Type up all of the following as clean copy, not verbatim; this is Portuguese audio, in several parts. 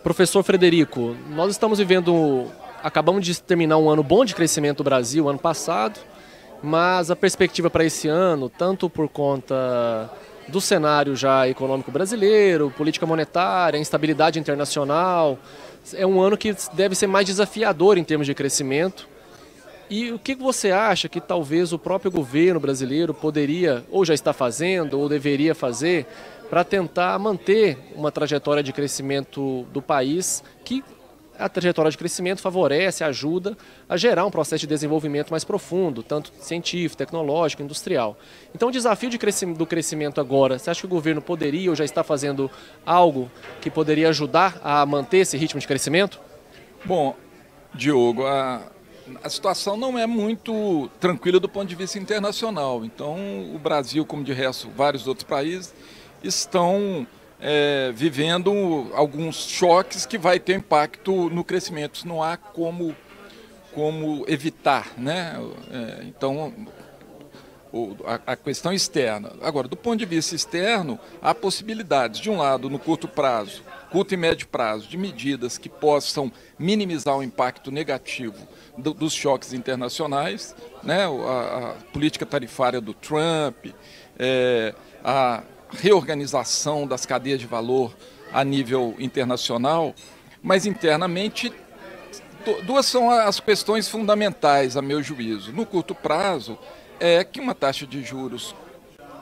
Professor Frederico, nós estamos vivendo, acabamos de terminar um ano bom de crescimento do Brasil, ano passado, mas a perspectiva para esse ano, tanto por conta do cenário já econômico brasileiro, política monetária, instabilidade internacional, é um ano que deve ser mais desafiador em termos de crescimento. E o que você acha que talvez o próprio governo brasileiro poderia, ou já está fazendo, ou deveria fazer, para tentar manter uma trajetória de crescimento do país, que a trajetória de crescimento favorece, ajuda a gerar um processo de desenvolvimento mais profundo, tanto científico, tecnológico, industrial. Então o desafio do crescimento agora, você acha que o governo poderia ou já está fazendo algo que poderia ajudar a manter esse ritmo de crescimento? Bom, Diogo, a situação não é muito tranquila do ponto de vista internacional. Então, o Brasil, como de resto vários outros países, estão vivendo alguns choques que vai ter impacto no crescimento. Isso não há como evitar, né? Então, a questão externa. Agora, do ponto de vista externo, há possibilidades, de um lado, no curto e médio prazo, de medidas que possam minimizar o impacto negativo dos choques internacionais, né? A política tarifária do Trump, a reorganização das cadeias de valor a nível internacional, mas internamente duas são as questões fundamentais, a meu juízo. No curto prazo, é que uma taxa de juros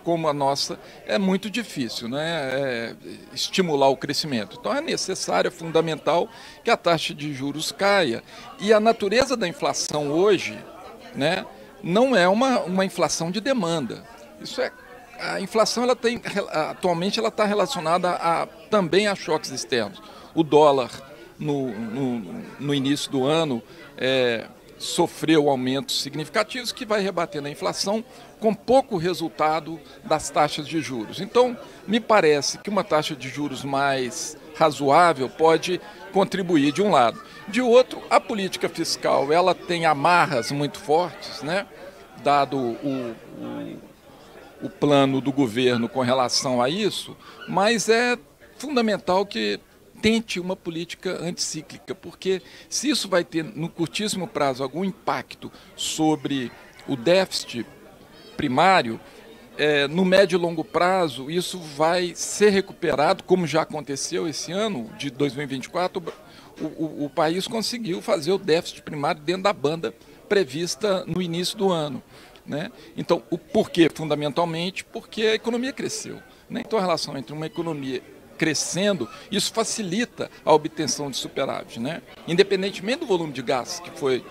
como a nossa é muito difícil, né? Estimular o crescimento. Então é necessário, é fundamental que a taxa de juros caia. E a natureza da inflação hoje, né, não é uma inflação de demanda. A inflação atualmente ela está relacionada também a choques externos. O dólar no início do ano sofreu aumentos significativos que vai rebater na inflação com pouco resultado das taxas de juros. Então, me parece que uma taxa de juros mais razoável pode contribuir de um lado. De outro, a política fiscal ela tem amarras muito fortes, né? Dado o plano do governo com relação a isso, mas é fundamental que tente uma política anticíclica, porque se isso vai ter, no curtíssimo prazo, algum impacto sobre o déficit primário, no médio e longo prazo, isso vai ser recuperado, como já aconteceu esse ano, de 2024, o país conseguiu fazer o déficit primário dentro da banda prevista no início do ano, né? Então, o porquê? Fundamentalmente, porque a economia cresceu, né? Então, a relação entre uma economia crescendo, isso facilita a obtenção de superávit, né? Independentemente do volume de gastos que foi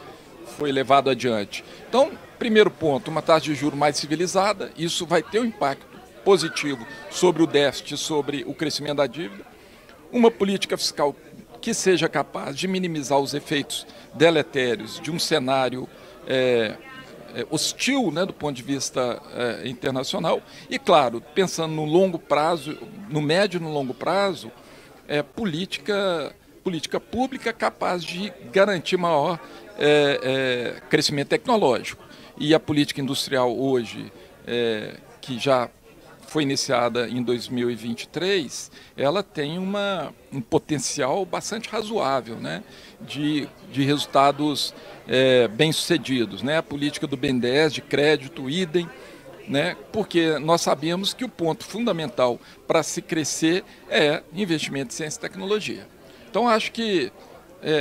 levado adiante. Então, primeiro ponto, uma taxa de juros mais civilizada, isso vai ter um impacto positivo sobre o déficit, sobre o crescimento da dívida. Uma política fiscal que seja capaz de minimizar os efeitos deletérios de um cenário hostil, né, do ponto de vista internacional. E, claro, pensando no longo prazo, no médio e no longo prazo, política pública capaz de garantir maior crescimento tecnológico. E a política industrial hoje, que já foi iniciada em 2023, ela tem um potencial bastante razoável, né, de resultados bem-sucedidos, né? A política do BNDES, de crédito, idem, né? Porque nós sabemos que o ponto fundamental para se crescer é investimento em ciência e tecnologia. Então, acho que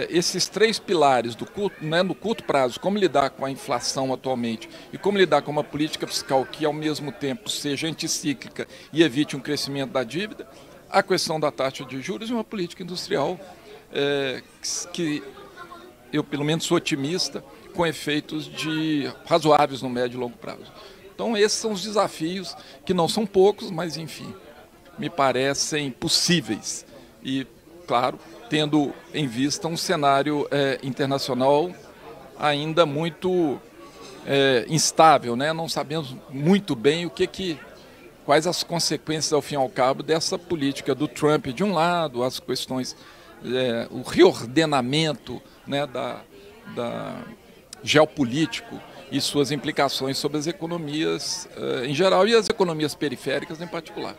esses três pilares no curto prazo, como lidar com a inflação atualmente e como lidar com uma política fiscal que, ao mesmo tempo, seja anticíclica e evite um crescimento da dívida, a questão da taxa de juros e uma política industrial que eu, pelo menos, sou otimista, com efeitos razoáveis no médio e longo prazo. Então, esses são os desafios, que não são poucos, mas, enfim, me parecem possíveis. E, claro, tendo em vista um cenário internacional ainda muito instável, né? Não sabemos muito bem quais as consequências, ao fim e ao cabo, dessa política do Trump de um lado, as questões, o reordenamento, né, da geopolítico e suas implicações sobre as economias em geral e as economias periféricas em particular.